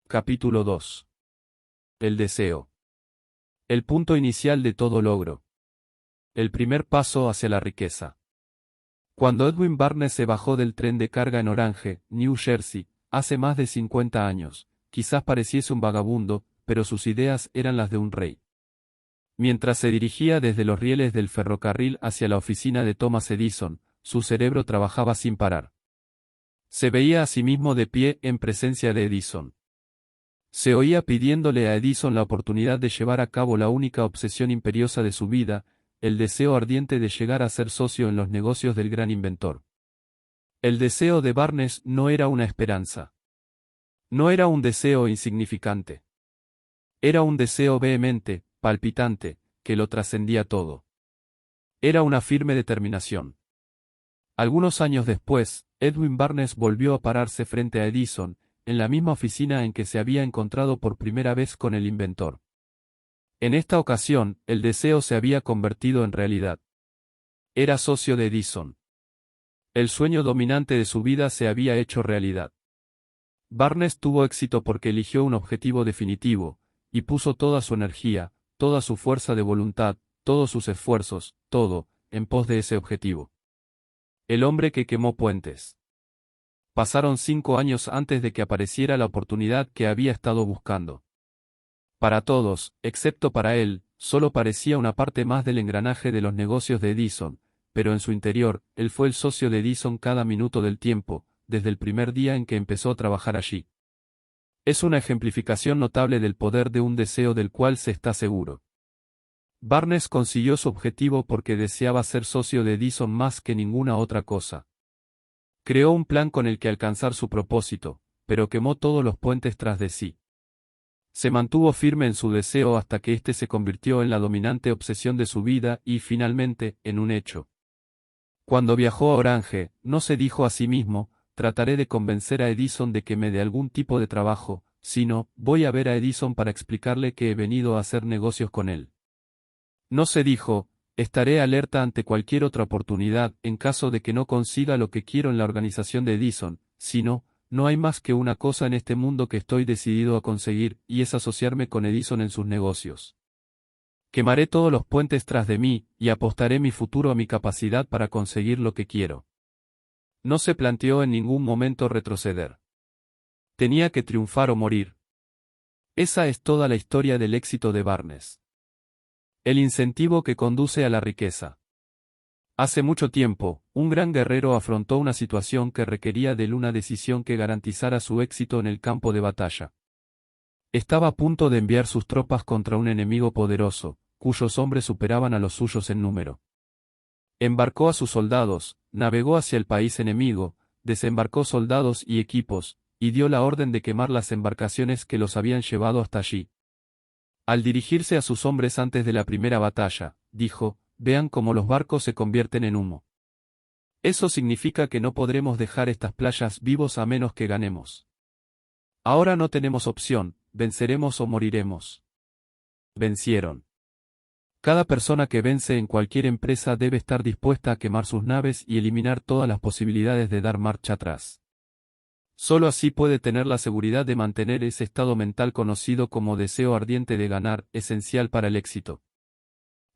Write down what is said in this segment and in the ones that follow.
Capítulo 2. El deseo. El punto inicial de todo logro. El primer paso hacia la riqueza. Cuando Edwin Barnes se bajó del tren de carga en Orange, New Jersey, hace más de 50 años, quizás pareciese un vagabundo, pero sus ideas eran las de un rey. Mientras se dirigía desde los rieles del ferrocarril hacia la oficina de Thomas Edison, su cerebro trabajaba sin parar. Se veía a sí mismo de pie en presencia de Edison. Se oía pidiéndole a Edison la oportunidad de llevar a cabo la única obsesión imperiosa de su vida, el deseo ardiente de llegar a ser socio en los negocios del gran inventor. El deseo de Barnes no era una esperanza. No era un deseo insignificante. Era un deseo vehemente, palpitante, que lo trascendía todo. Era una firme determinación. Algunos años después, Edwin Barnes volvió a pararse frente a Edison, en la misma oficina en que se había encontrado por primera vez con el inventor. En esta ocasión, el deseo se había convertido en realidad. Era socio de Edison. El sueño dominante de su vida se había hecho realidad. Barnes tuvo éxito porque eligió un objetivo definitivo, y puso toda su energía, toda su fuerza de voluntad, todos sus esfuerzos, todo, en pos de ese objetivo. El hombre que quemó puentes. Pasaron 5 años antes de que apareciera la oportunidad que había estado buscando. Para todos, excepto para él, solo parecía una parte más del engranaje de los negocios de Edison, pero en su interior, él fue el socio de Edison cada minuto del tiempo, desde el primer día en que empezó a trabajar allí. Es una ejemplificación notable del poder de un deseo del cual se está seguro. Barnes consiguió su objetivo porque deseaba ser socio de Edison más que ninguna otra cosa. Creó un plan con el que alcanzar su propósito, pero quemó todos los puentes tras de sí. Se mantuvo firme en su deseo hasta que éste se convirtió en la dominante obsesión de su vida y, finalmente, en un hecho. Cuando viajó a Orange, no se dijo a sí mismo, trataré de convencer a Edison de que me dé algún tipo de trabajo, sino, voy a ver a Edison para explicarle que he venido a hacer negocios con él. No se dijo, estaré alerta ante cualquier otra oportunidad en caso de que no consiga lo que quiero en la organización de Edison, sino, no hay más que una cosa en este mundo que estoy decidido a conseguir, y es asociarme con Edison en sus negocios. Quemaré todos los puentes tras de mí, y apostaré mi futuro a mi capacidad para conseguir lo que quiero. No se planteó en ningún momento retroceder. Tenía que triunfar o morir. Esa es toda la historia del éxito de Barnes. El incentivo que conduce a la riqueza. Hace mucho tiempo, un gran guerrero afrontó una situación que requería de él una decisión que garantizara su éxito en el campo de batalla. Estaba a punto de enviar sus tropas contra un enemigo poderoso, cuyos hombres superaban a los suyos en número. Embarcó a sus soldados, navegó hacia el país enemigo, desembarcó soldados y equipos, y dio la orden de quemar las embarcaciones que los habían llevado hasta allí. Al dirigirse a sus hombres antes de la primera batalla, dijo, vean cómo los barcos se convierten en humo. Eso significa que no podremos dejar estas playas vivos a menos que ganemos. Ahora no tenemos opción, venceremos o moriremos. Vencieron. Cada persona que vence en cualquier empresa debe estar dispuesta a quemar sus naves y eliminar todas las posibilidades de dar marcha atrás. Solo así puede tener la seguridad de mantener ese estado mental conocido como deseo ardiente de ganar, esencial para el éxito.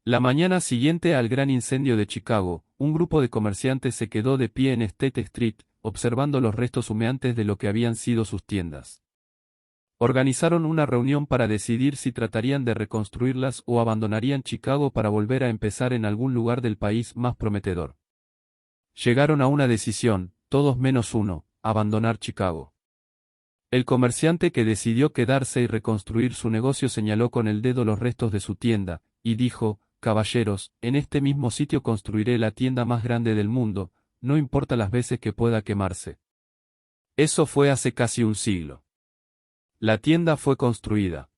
La mañana siguiente al gran incendio de Chicago, un grupo de comerciantes se quedó de pie en State Street, observando los restos humeantes de lo que habían sido sus tiendas. Organizaron una reunión para decidir si tratarían de reconstruirlas o abandonarían Chicago para volver a empezar en algún lugar del país más prometedor. Llegaron a una decisión, todos menos uno, abandonar Chicago. El comerciante que decidió quedarse y reconstruir su negocio señaló con el dedo los restos de su tienda, y dijo, caballeros, en este mismo sitio construiré la tienda más grande del mundo, no importa las veces que pueda quemarse. Eso fue hace casi un siglo. La tienda fue construida.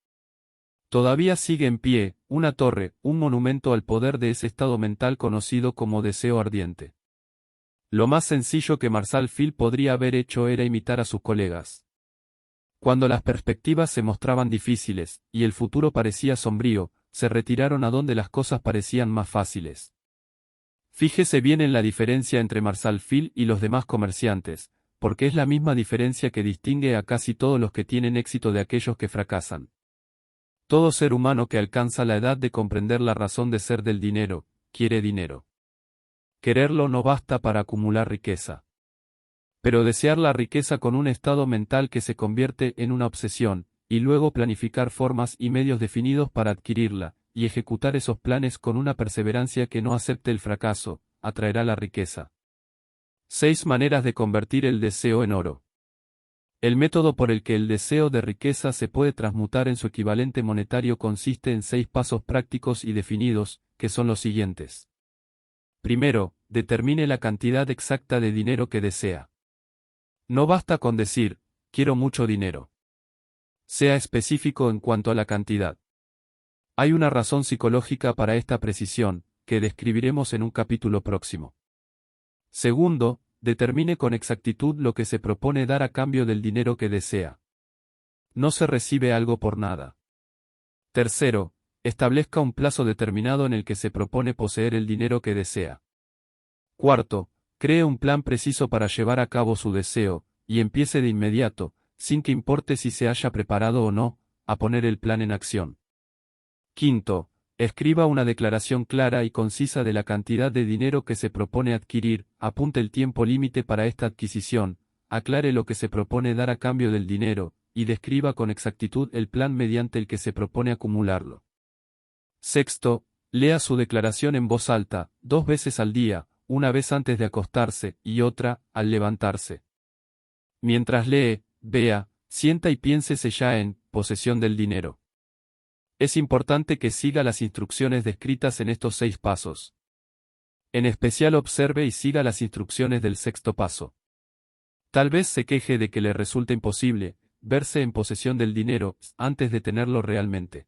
Todavía sigue en pie, una torre, un monumento al poder de ese estado mental conocido como deseo ardiente. Lo más sencillo que Marshall Field podría haber hecho era imitar a sus colegas. Cuando las perspectivas se mostraban difíciles, y el futuro parecía sombrío, se retiraron a donde las cosas parecían más fáciles. Fíjese bien en la diferencia entre Marshall Field y los demás comerciantes, porque es la misma diferencia que distingue a casi todos los que tienen éxito de aquellos que fracasan. Todo ser humano que alcanza la edad de comprender la razón de ser del dinero, quiere dinero. Quererlo no basta para acumular riqueza. Pero desear la riqueza con un estado mental que se convierte en una obsesión, y luego planificar formas y medios definidos para adquirirla, y ejecutar esos planes con una perseverancia que no acepte el fracaso, atraerá la riqueza. 6 maneras de convertir el deseo en oro. El método por el que el deseo de riqueza se puede transmutar en su equivalente monetario consiste en 6 pasos prácticos y definidos, que son los siguientes. Primero, determine la cantidad exacta de dinero que desea. No basta con decir, quiero mucho dinero. Sea específico en cuanto a la cantidad. Hay una razón psicológica para esta precisión, que describiremos en un capítulo próximo. Segundo, determine con exactitud lo que se propone dar a cambio del dinero que desea. No se recibe algo por nada. Tercero, establezca un plazo determinado en el que se propone poseer el dinero que desea. Cuarto, cree un plan preciso para llevar a cabo su deseo, y empiece de inmediato, sin que importe si se haya preparado o no, a poner el plan en acción. Quinto, escriba una declaración clara y concisa de la cantidad de dinero que se propone adquirir, apunte el tiempo límite para esta adquisición, aclare lo que se propone dar a cambio del dinero, y describa con exactitud el plan mediante el que se propone acumularlo. Sexto, lea su declaración en voz alta, 2 veces al día, una vez antes de acostarse y otra, al levantarse. Mientras lee, vea, sienta y piénsese ya en posesión del dinero. Es importante que siga las instrucciones descritas en estos 6 pasos. En especial observe y siga las instrucciones del 6.º paso. Tal vez se queje de que le resulte imposible verse en posesión del dinero antes de tenerlo realmente.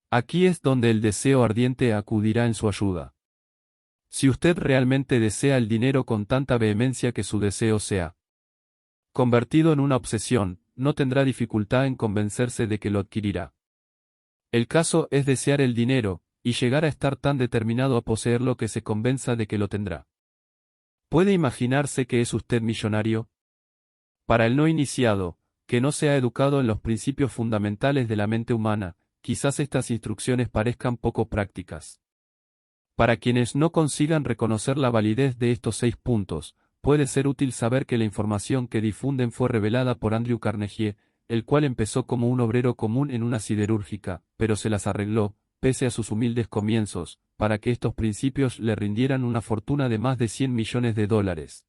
Aquí es donde el deseo ardiente acudirá en su ayuda. Si usted realmente desea el dinero con tanta vehemencia que su deseo sea convertido en una obsesión, no tendrá dificultad en convencerse de que lo adquirirá. El caso es desear el dinero, y llegar a estar tan determinado a poseerlo que se convenza de que lo tendrá. ¿Puede imaginarse que es usted millonario? Para el no iniciado, que no se ha educado en los principios fundamentales de la mente humana, quizás estas instrucciones parezcan poco prácticas. Para quienes no consigan reconocer la validez de estos 6 puntos, puede ser útil saber que la información que difunden fue revelada por Andrew Carnegie, el cual empezó como un obrero común en una siderúrgica, pero se las arregló, pese a sus humildes comienzos, para que estos principios le rindieran una fortuna de más de $100 millones.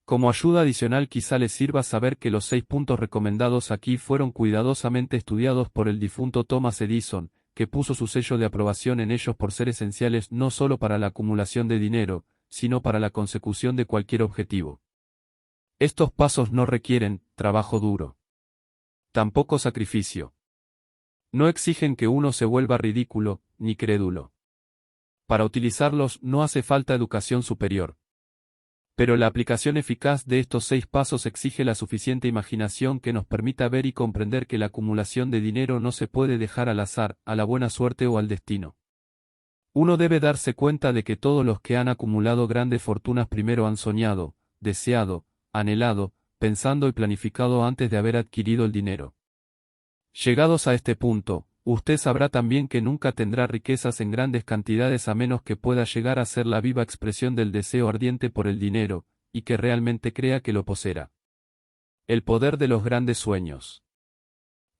Como ayuda adicional quizá les sirva saber que los 6 puntos recomendados aquí fueron cuidadosamente estudiados por el difunto Thomas Edison, que puso su sello de aprobación en ellos por ser esenciales no solo para la acumulación de dinero, sino para la consecución de cualquier objetivo. Estos pasos no requieren trabajo duro. Tampoco sacrificio. No exigen que uno se vuelva ridículo, ni crédulo. Para utilizarlos no hace falta educación superior. Pero la aplicación eficaz de estos 6 pasos exige la suficiente imaginación que nos permita ver y comprender que la acumulación de dinero no se puede dejar al azar, a la buena suerte o al destino. Uno debe darse cuenta de que todos los que han acumulado grandes fortunas primero han soñado, deseado, anhelado, pensando y planificado antes de haber adquirido el dinero. Llegados a este punto, usted sabrá también que nunca tendrá riquezas en grandes cantidades a menos que pueda llegar a ser la viva expresión del deseo ardiente por el dinero, y que realmente crea que lo poseerá. El poder de los grandes sueños.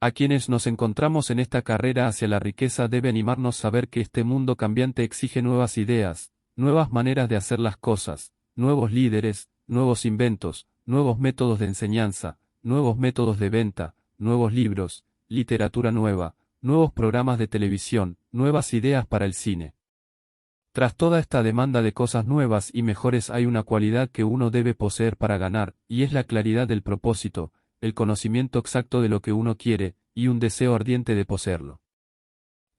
A quienes nos encontramos en esta carrera hacia la riqueza debe animarnos saber que este mundo cambiante exige nuevas ideas, nuevas maneras de hacer las cosas, nuevos líderes, nuevos inventos, nuevos métodos de enseñanza, nuevos métodos de venta, nuevos libros, literatura nueva, nuevos programas de televisión, nuevas ideas para el cine. Tras toda esta demanda de cosas nuevas y mejores hay una cualidad que uno debe poseer para ganar, y es la claridad del propósito, el conocimiento exacto de lo que uno quiere, y un deseo ardiente de poseerlo.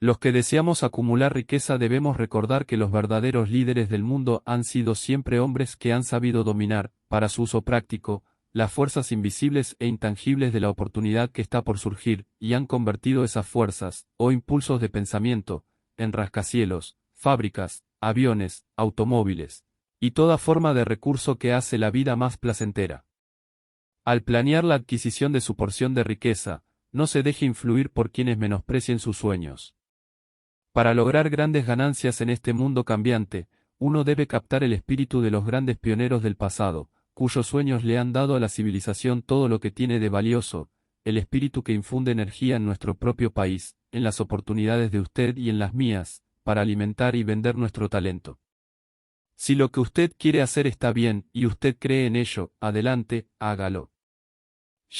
Los que deseamos acumular riqueza debemos recordar que los verdaderos líderes del mundo han sido siempre hombres que han sabido dominar, para su uso práctico, las fuerzas invisibles e intangibles de la oportunidad que está por surgir, y han convertido esas fuerzas, o impulsos de pensamiento, en rascacielos, fábricas, aviones, automóviles, y toda forma de recurso que hace la vida más placentera. Al planear la adquisición de su porción de riqueza, no se deje influir por quienes menosprecien sus sueños. Para lograr grandes ganancias en este mundo cambiante, uno debe captar el espíritu de los grandes pioneros del pasado, cuyos sueños le han dado a la civilización todo lo que tiene de valioso, el espíritu que infunde energía en nuestro propio país, en las oportunidades de usted y en las mías, para alimentar y vender nuestro talento. Si lo que usted quiere hacer está bien y usted cree en ello, adelante, hágalo.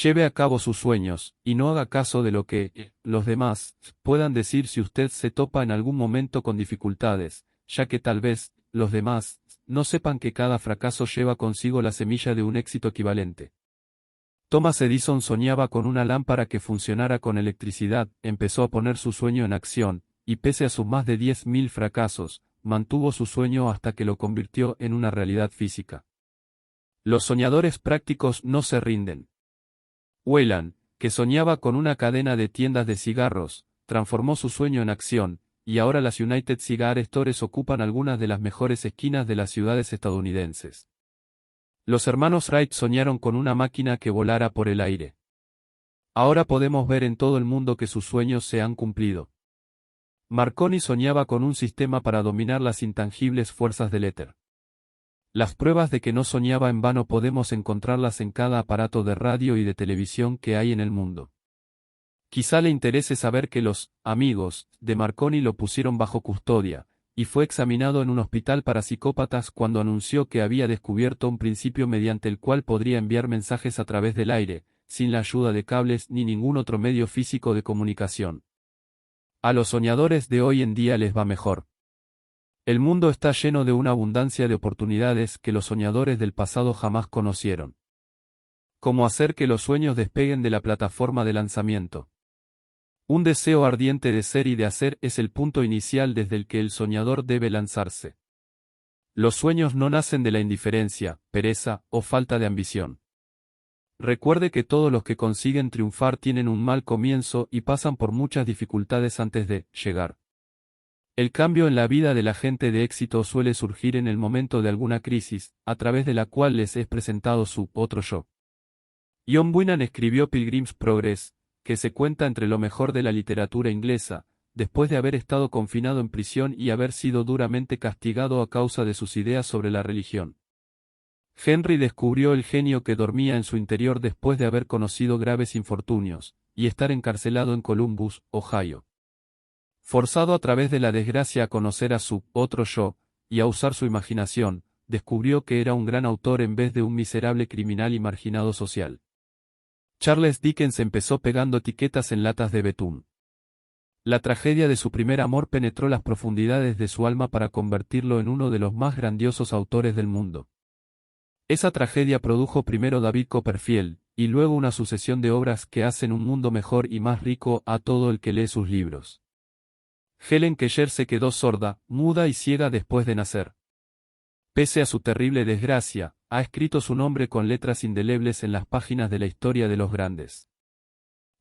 Lleve a cabo sus sueños, y no haga caso de lo que los demás puedan decir si usted se topa en algún momento con dificultades, ya que tal vez los demás no sepan que cada fracaso lleva consigo la semilla de un éxito equivalente. Thomas Edison soñaba con una lámpara que funcionara con electricidad, empezó a poner su sueño en acción, y pese a sus más de 10.000 fracasos, mantuvo su sueño hasta que lo convirtió en una realidad física. Los soñadores prácticos no se rinden. Whelan, que soñaba con una cadena de tiendas de cigarros, transformó su sueño en acción, y ahora las United Cigar Stores ocupan algunas de las mejores esquinas de las ciudades estadounidenses. Los hermanos Wright soñaron con una máquina que volara por el aire. Ahora podemos ver en todo el mundo que sus sueños se han cumplido. Marconi soñaba con un sistema para dominar las intangibles fuerzas del éter. Las pruebas de que no soñaba en vano podemos encontrarlas en cada aparato de radio y de televisión que hay en el mundo. Quizá le interese saber que los amigos de Marconi lo pusieron bajo custodia, y fue examinado en un hospital para psicópatas cuando anunció que había descubierto un principio mediante el cual podría enviar mensajes a través del aire, sin la ayuda de cables ni ningún otro medio físico de comunicación. A los soñadores de hoy en día les va mejor. El mundo está lleno de una abundancia de oportunidades que los soñadores del pasado jamás conocieron. ¿Cómo hacer que los sueños despeguen de la plataforma de lanzamiento? Un deseo ardiente de ser y de hacer es el punto inicial desde el que el soñador debe lanzarse. Los sueños no nacen de la indiferencia, pereza o falta de ambición. Recuerde que todos los que consiguen triunfar tienen un mal comienzo y pasan por muchas dificultades antes de llegar. El cambio en la vida de la gente de éxito suele surgir en el momento de alguna crisis, a través de la cual les es presentado su otro yo. John Bunyan escribió Pilgrim's Progress, que se cuenta entre lo mejor de la literatura inglesa, después de haber estado confinado en prisión y haber sido duramente castigado a causa de sus ideas sobre la religión. Henry descubrió el genio que dormía en su interior después de haber conocido graves infortunios, y estar encarcelado en Columbus, Ohio. Forzado a través de la desgracia a conocer a su otro yo, y a usar su imaginación, descubrió que era un gran autor en vez de un miserable criminal y marginado social. Charles Dickens empezó pegando etiquetas en latas de betún. La tragedia de su primer amor penetró las profundidades de su alma para convertirlo en uno de los más grandiosos autores del mundo. Esa tragedia produjo primero David Copperfield, y luego una sucesión de obras que hacen un mundo mejor y más rico a todo el que lee sus libros. Helen Keller se quedó sorda, muda y ciega después de nacer. Pese a su terrible desgracia, ha escrito su nombre con letras indelebles en las páginas de la historia de los grandes.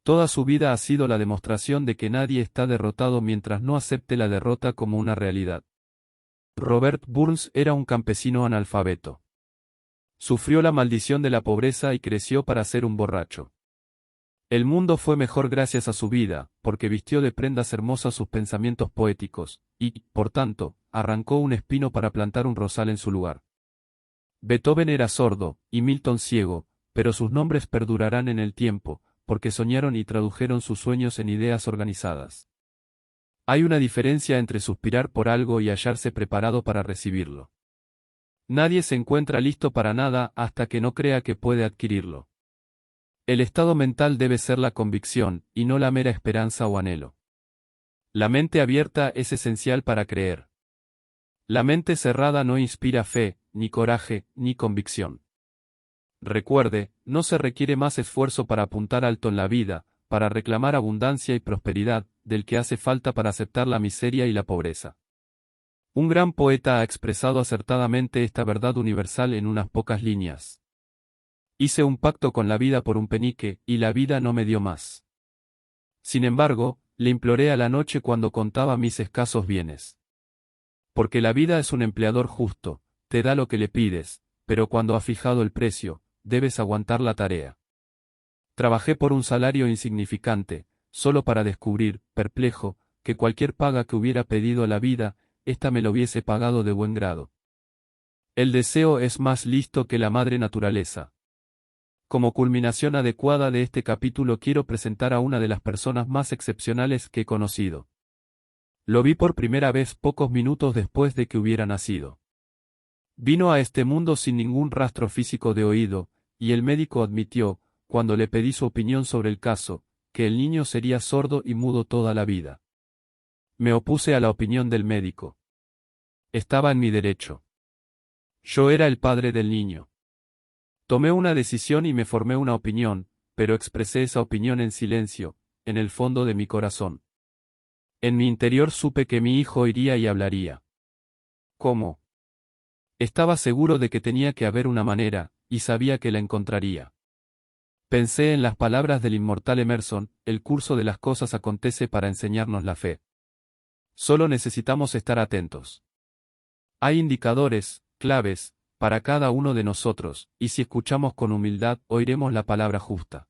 Toda su vida ha sido la demostración de que nadie está derrotado mientras no acepte la derrota como una realidad. Robert Burns era un campesino analfabeto. Sufrió la maldición de la pobreza y creció para ser un borracho. El mundo fue mejor gracias a su vida, porque vistió de prendas hermosas sus pensamientos poéticos, y, por tanto, arrancó un espino para plantar un rosal en su lugar. Beethoven era sordo, y Milton ciego, pero sus nombres perdurarán en el tiempo, porque soñaron y tradujeron sus sueños en ideas organizadas. Hay una diferencia entre suspirar por algo y hallarse preparado para recibirlo. Nadie se encuentra listo para nada hasta que no crea que puede adquirirlo. El estado mental debe ser la convicción, y no la mera esperanza o anhelo. La mente abierta es esencial para creer. La mente cerrada no inspira fe, ni coraje, ni convicción. Recuerde, no se requiere más esfuerzo para apuntar alto en la vida, para reclamar abundancia y prosperidad, del que hace falta para aceptar la miseria y la pobreza. Un gran poeta ha expresado acertadamente esta verdad universal en unas pocas líneas. Hice un pacto con la vida por un penique, y la vida no me dio más. Sin embargo, le imploré a la noche cuando contaba mis escasos bienes. Porque la vida es un empleador justo, te da lo que le pides, pero cuando ha fijado el precio, debes aguantar la tarea. Trabajé por un salario insignificante, solo para descubrir, perplejo, que cualquier paga que hubiera pedido a la vida, ésta me lo hubiese pagado de buen grado. El deseo es más listo que la madre naturaleza. Como culminación adecuada de este capítulo quiero presentar a una de las personas más excepcionales que he conocido. Lo vi por primera vez pocos minutos después de que hubiera nacido. Vino a este mundo sin ningún rastro físico de oído, y el médico admitió, cuando le pedí su opinión sobre el caso, que el niño sería sordo y mudo toda la vida. Me opuse a la opinión del médico. Estaba en mi derecho. Yo era el padre del niño. Tomé una decisión y me formé una opinión, pero expresé esa opinión en silencio, en el fondo de mi corazón. En mi interior supe que mi hijo iría y hablaría. ¿Cómo? Estaba seguro de que tenía que haber una manera, y sabía que la encontraría. Pensé en las palabras del inmortal Emerson: el curso de las cosas acontece para enseñarnos la fe. Solo necesitamos estar atentos. Hay indicadores, claves, para cada uno de nosotros, y si escuchamos con humildad, oiremos la palabra justa.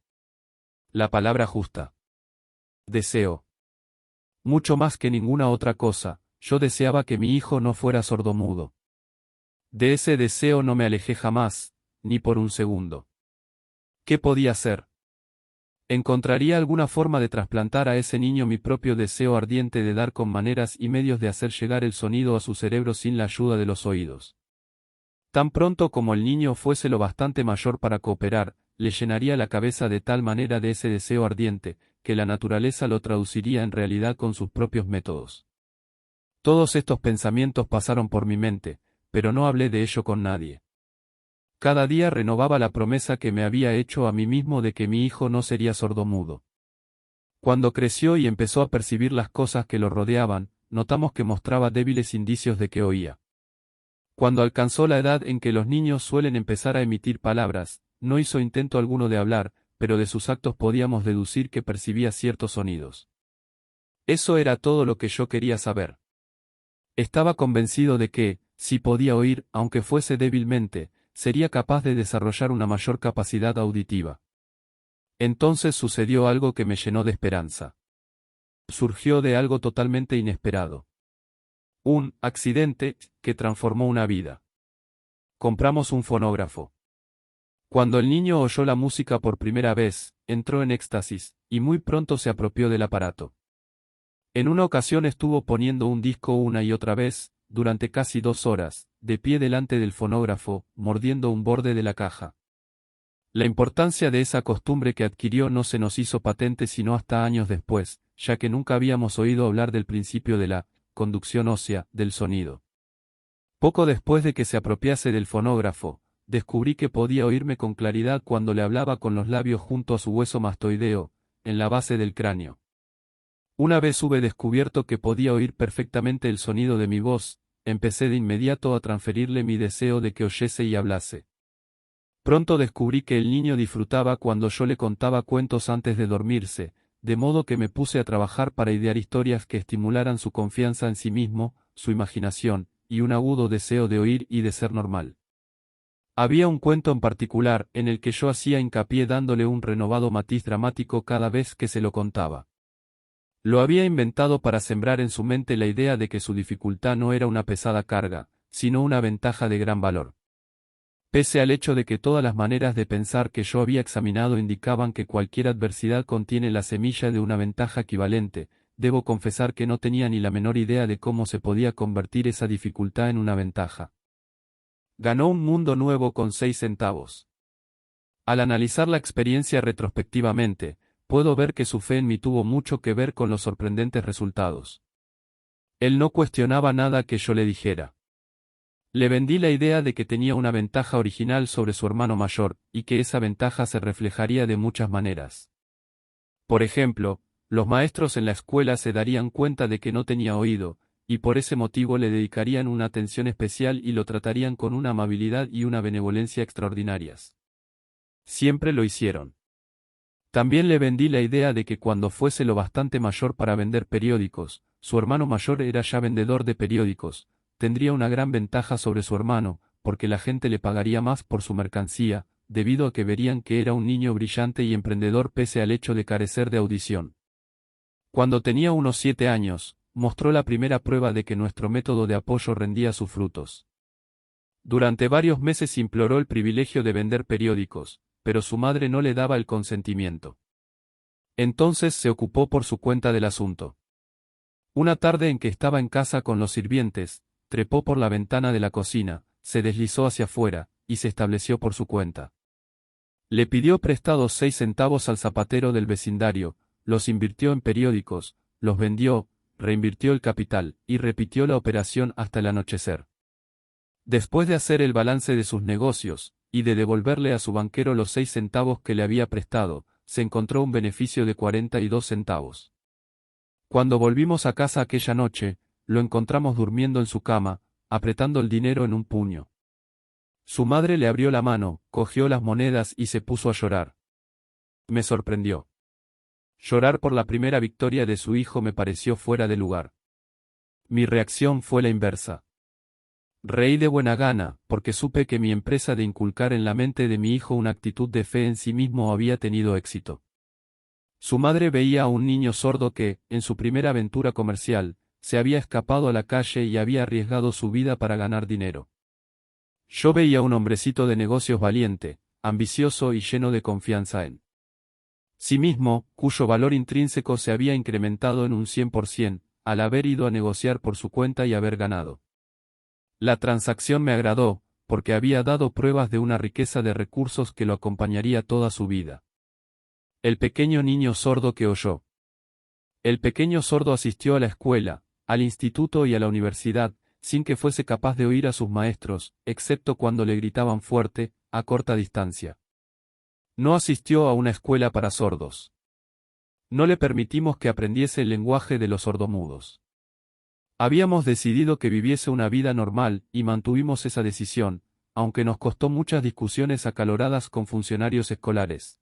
La palabra justa. Deseo. Mucho más que ninguna otra cosa, yo deseaba que mi hijo no fuera sordomudo. De ese deseo no me alejé jamás, ni por un segundo. ¿Qué podía hacer? ¿Encontraría alguna forma de trasplantar a ese niño mi propio deseo ardiente de dar con maneras y medios de hacer llegar el sonido a su cerebro sin la ayuda de los oídos? Tan pronto como el niño fuese lo bastante mayor para cooperar, le llenaría la cabeza de tal manera de ese deseo ardiente, que la naturaleza lo traduciría en realidad con sus propios métodos. Todos estos pensamientos pasaron por mi mente, pero no hablé de ello con nadie. Cada día renovaba la promesa que me había hecho a mí mismo de que mi hijo no sería sordomudo. Cuando creció y empezó a percibir las cosas que lo rodeaban, notamos que mostraba débiles indicios de que oía. Cuando alcanzó la edad en que los niños suelen empezar a emitir palabras, no hizo intento alguno de hablar, pero de sus actos podíamos deducir que percibía ciertos sonidos. Eso era todo lo que yo quería saber. Estaba convencido de que, si podía oír, aunque fuese débilmente, sería capaz de desarrollar una mayor capacidad auditiva. Entonces sucedió algo que me llenó de esperanza. Surgió de algo totalmente inesperado. Un accidente que transformó una vida. Compramos un fonógrafo. Cuando el niño oyó la música por primera vez, entró en éxtasis, y muy pronto se apropió del aparato. En una ocasión estuvo poniendo un disco una y otra vez, durante casi 2 horas, de pie delante del fonógrafo, mordiendo un borde de la caja. La importancia de esa costumbre que adquirió no se nos hizo patente sino hasta años después, ya que nunca habíamos oído hablar del principio de la conducción ósea del sonido. Poco después de que se apropiase del fonógrafo, descubrí que podía oírme con claridad cuando le hablaba con los labios junto a su hueso mastoideo, en la base del cráneo. Una vez hube descubierto que podía oír perfectamente el sonido de mi voz, empecé de inmediato a transferirle mi deseo de que oyese y hablase. Pronto descubrí que el niño disfrutaba cuando yo le contaba cuentos antes de dormirse, de modo que me puse a trabajar para idear historias que estimularan su confianza en sí mismo, su imaginación, y un agudo deseo de oír y de ser normal. Había un cuento en particular, en el que yo hacía hincapié dándole un renovado matiz dramático cada vez que se lo contaba. Lo había inventado para sembrar en su mente la idea de que su dificultad no era una pesada carga, sino una ventaja de gran valor. Pese al hecho de que todas las maneras de pensar que yo había examinado indicaban que cualquier adversidad contiene la semilla de una ventaja equivalente, debo confesar que no tenía ni la menor idea de cómo se podía convertir esa dificultad en una ventaja. Ganó un mundo nuevo con 6 centavos. Al analizar la experiencia retrospectivamente, puedo ver que su fe en mí tuvo mucho que ver con los sorprendentes resultados. Él no cuestionaba nada que yo le dijera. Le vendí la idea de que tenía una ventaja original sobre su hermano mayor, y que esa ventaja se reflejaría de muchas maneras. Por ejemplo, los maestros en la escuela se darían cuenta de que no tenía oído, y por ese motivo le dedicarían una atención especial y lo tratarían con una amabilidad y una benevolencia extraordinarias. Siempre lo hicieron. También le vendí la idea de que cuando fuese lo bastante mayor para vender periódicos, su hermano mayor era ya vendedor de periódicos, tendría una gran ventaja sobre su hermano, porque la gente le pagaría más por su mercancía, debido a que verían que era un niño brillante y emprendedor pese al hecho de carecer de audición. Cuando tenía unos 7 años, mostró la primera prueba de que nuestro método de apoyo rendía sus frutos. Durante varios meses imploró el privilegio de vender periódicos, pero su madre no le daba el consentimiento. Entonces se ocupó por su cuenta del asunto. Una tarde en que estaba en casa con los sirvientes, trepó por la ventana de la cocina, se deslizó hacia afuera, y se estableció por su cuenta. Le pidió prestados 6 centavos al zapatero del vecindario, los invirtió en periódicos, los vendió, reinvirtió el capital, y repitió la operación hasta el anochecer. Después de hacer el balance de sus negocios, y de devolverle a su banquero los 6 centavos que le había prestado, se encontró un beneficio de 42 centavos. Cuando volvimos a casa aquella noche, lo encontramos durmiendo en su cama, apretando el dinero en un puño. Su madre le abrió la mano, cogió las monedas y se puso a llorar. Me sorprendió. Llorar por la primera victoria de su hijo me pareció fuera de lugar. Mi reacción fue la inversa. Reí de buena gana, porque supe que mi empresa de inculcar en la mente de mi hijo una actitud de fe en sí mismo había tenido éxito. Su madre veía a un niño sordo que, en su primera aventura comercial, se había escapado a la calle y había arriesgado su vida para ganar dinero. Yo veía a un hombrecito de negocios valiente, ambicioso y lleno de confianza en sí mismo, cuyo valor intrínseco se había incrementado en un 100%, al haber ido a negociar por su cuenta y haber ganado. La transacción me agradó, porque había dado pruebas de una riqueza de recursos que lo acompañaría toda su vida. El pequeño niño sordo que oyó. El pequeño sordo asistió a la escuela, al instituto y a la universidad, sin que fuese capaz de oír a sus maestros, excepto cuando le gritaban fuerte, a corta distancia. No asistió a una escuela para sordos. No le permitimos que aprendiese el lenguaje de los sordomudos. Habíamos decidido que viviese una vida normal, y mantuvimos esa decisión, aunque nos costó muchas discusiones acaloradas con funcionarios escolares.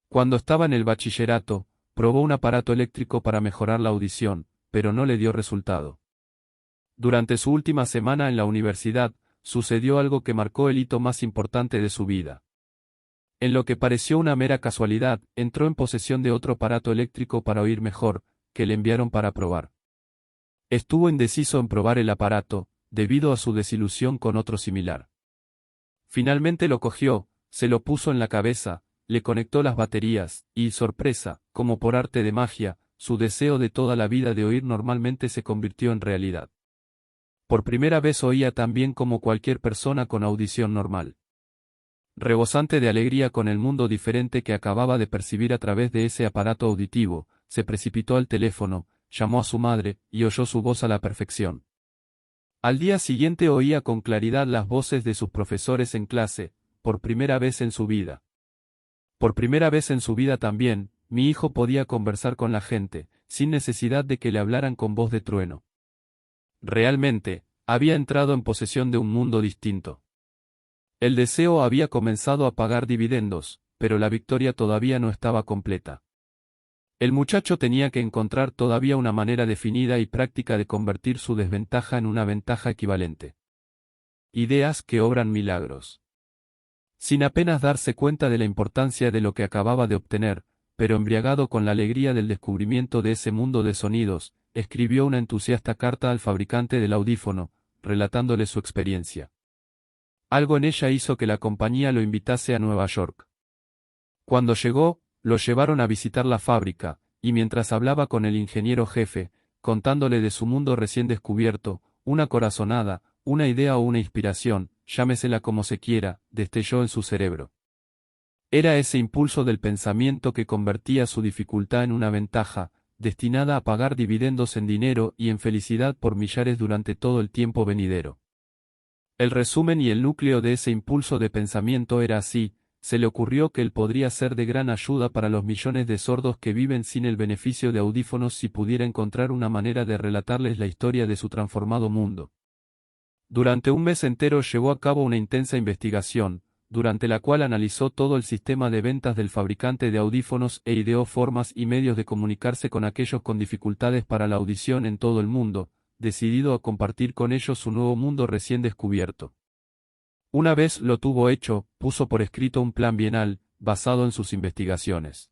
Cuando estaba en el bachillerato, probó un aparato eléctrico para mejorar la audición, pero no le dio resultado. Durante su última semana en la universidad, sucedió algo que marcó el hito más importante de su vida. En lo que pareció una mera casualidad, entró en posesión de otro aparato eléctrico para oír mejor, que le enviaron para probar. Estuvo indeciso en probar el aparato, debido a su desilusión con otro similar. Finalmente lo cogió, se lo puso en la cabeza, le conectó las baterías, y, sorpresa, como por arte de magia, su deseo de toda la vida de oír normalmente se convirtió en realidad. Por primera vez oía tan bien como cualquier persona con audición normal. Rebosante de alegría con el mundo diferente que acababa de percibir a través de ese aparato auditivo, se precipitó al teléfono, llamó a su madre, y oyó su voz a la perfección. Al día siguiente oía con claridad las voces de sus profesores en clase, por primera vez en su vida. Por primera vez en su vida también, mi hijo podía conversar con la gente, sin necesidad de que le hablaran con voz de trueno. Realmente, había entrado en posesión de un mundo distinto. El deseo había comenzado a pagar dividendos, pero la victoria todavía no estaba completa. El muchacho tenía que encontrar todavía una manera definida y práctica de convertir su desventaja en una ventaja equivalente. Ideas que obran milagros. Sin apenas darse cuenta de la importancia de lo que acababa de obtener, pero embriagado con la alegría del descubrimiento de ese mundo de sonidos, escribió una entusiasta carta al fabricante del audífono, relatándole su experiencia. Algo en ella hizo que la compañía lo invitase a Nueva York. Cuando llegó, lo llevaron a visitar la fábrica, y mientras hablaba con el ingeniero jefe, contándole de su mundo recién descubierto, una corazonada, una idea o una inspiración, llámesela como se quiera, destelló en su cerebro. Era ese impulso del pensamiento que convertía su dificultad en una ventaja, destinada a pagar dividendos en dinero y en felicidad por millares durante todo el tiempo venidero. El resumen y el núcleo de ese impulso de pensamiento era así: se le ocurrió que él podría ser de gran ayuda para los millones de sordos que viven sin el beneficio de audífonos si pudiera encontrar una manera de relatarles la historia de su transformado mundo. Durante un mes entero llevó a cabo una intensa investigación, durante la cual analizó todo el sistema de ventas del fabricante de audífonos e ideó formas y medios de comunicarse con aquellos con dificultades para la audición en todo el mundo, decidido a compartir con ellos su nuevo mundo recién descubierto. Una vez lo tuvo hecho, puso por escrito un plan bienal, basado en sus investigaciones.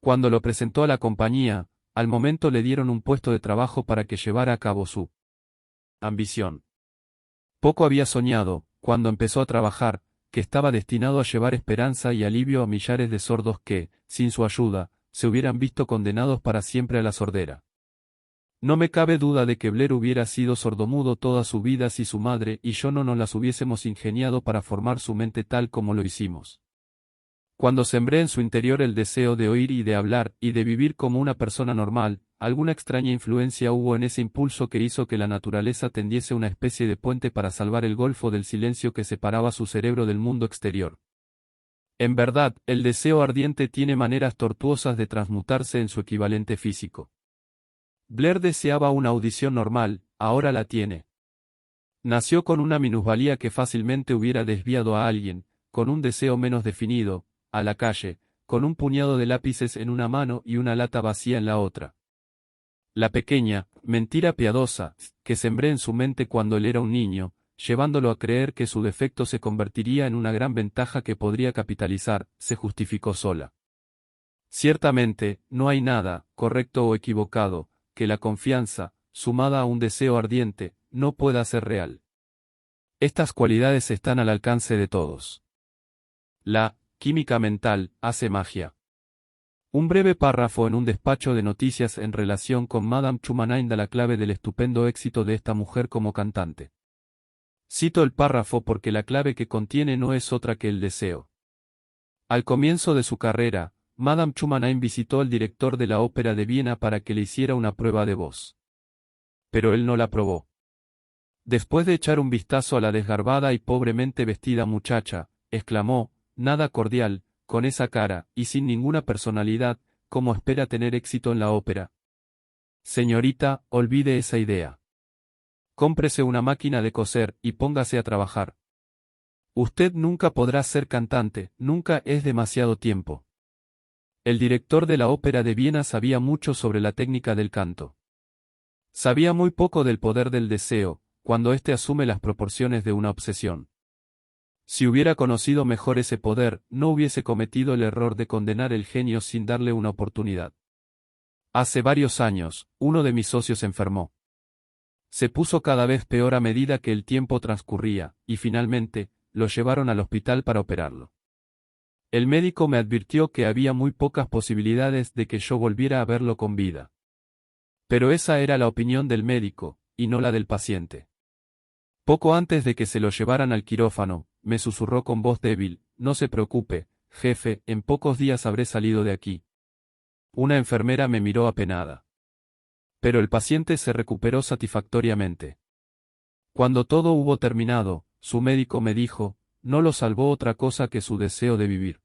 Cuando lo presentó a la compañía, al momento le dieron un puesto de trabajo para que llevara a cabo su ambición. Poco había soñado, cuando empezó a trabajar, que estaba destinado a llevar esperanza y alivio a millares de sordos que, sin su ayuda, se hubieran visto condenados para siempre a la sordera. No me cabe duda de que Blair hubiera sido sordomudo toda su vida si su madre y yo no nos las hubiésemos ingeniado para formar su mente tal como lo hicimos. Cuando sembré en su interior el deseo de oír y de hablar y de vivir como una persona normal, alguna extraña influencia hubo en ese impulso que hizo que la naturaleza tendiese una especie de puente para salvar el golfo del silencio que separaba su cerebro del mundo exterior. En verdad, el deseo ardiente tiene maneras tortuosas de transmutarse en su equivalente físico. Blair deseaba una audición normal, ahora la tiene. Nació con una minusvalía que fácilmente hubiera desviado a alguien, con un deseo menos definido, a la calle, con un puñado de lápices en una mano y una lata vacía en la otra. La pequeña, mentira piadosa, que sembré en su mente cuando él era un niño, llevándolo a creer que su defecto se convertiría en una gran ventaja que podría capitalizar, se justificó sola. Ciertamente, no hay nada, correcto o equivocado, que la confianza, sumada a un deseo ardiente, no pueda ser real. Estas cualidades están al alcance de todos. La química mental hace magia. Un breve párrafo en un despacho de noticias en relación con Madame Chumanin da la clave del estupendo éxito de esta mujer como cantante. Cito el párrafo porque la clave que contiene no es otra que el deseo. Al comienzo de su carrera, Madame Chumanin visitó al director de la Ópera de Viena para que le hiciera una prueba de voz. Pero él no la probó. Después de echar un vistazo a la desgarbada y pobremente vestida muchacha, exclamó, nada cordial, con esa cara, y sin ninguna personalidad, ¿cómo espera tener éxito en la ópera? Señorita, olvide esa idea. Cómprese una máquina de coser, y póngase a trabajar. Usted nunca podrá ser cantante, nunca es demasiado tiempo. El director de la Ópera de Viena sabía mucho sobre la técnica del canto. Sabía muy poco del poder del deseo, cuando éste asume las proporciones de una obsesión. Si hubiera conocido mejor ese poder, no hubiese cometido el error de condenar el genio sin darle una oportunidad. Hace varios años, uno de mis socios enfermó. Se puso cada vez peor a medida que el tiempo transcurría, y finalmente, lo llevaron al hospital para operarlo. El médico me advirtió que había muy pocas posibilidades de que yo volviera a verlo con vida. Pero esa era la opinión del médico, y no la del paciente. Poco antes de que se lo llevaran al quirófano, me susurró con voz débil, no se preocupe, jefe, en pocos días habré salido de aquí. Una enfermera me miró apenada. Pero el paciente se recuperó satisfactoriamente. Cuando todo hubo terminado, su médico me dijo, no lo salvó otra cosa que su deseo de vivir.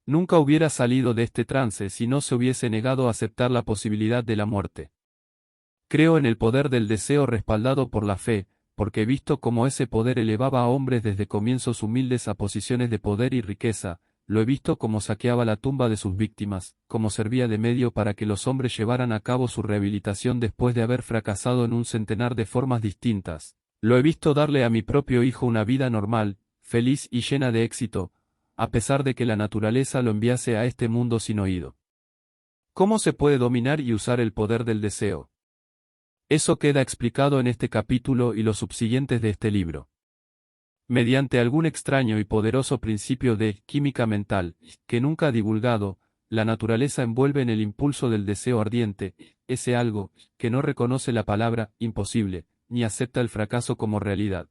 Nunca hubiera salido de este trance si no se hubiese negado a aceptar la posibilidad de la muerte. Creo en el poder del deseo respaldado por la fe, porque he visto cómo ese poder elevaba a hombres desde comienzos humildes a posiciones de poder y riqueza, lo he visto cómo saqueaba la tumba de sus víctimas, cómo servía de medio para que los hombres llevaran a cabo su rehabilitación después de haber fracasado en un centenar de formas distintas. Lo he visto darle a mi propio hijo una vida normal, feliz y llena de éxito, a pesar de que la naturaleza lo enviase a este mundo sin oído. ¿Cómo se puede dominar y usar el poder del deseo? Eso queda explicado en este capítulo y los subsiguientes de este libro. Mediante algún extraño y poderoso principio de química mental, que nunca ha divulgado, la naturaleza envuelve en el impulso del deseo ardiente, ese algo, que no reconoce la palabra imposible, ni acepta el fracaso como realidad.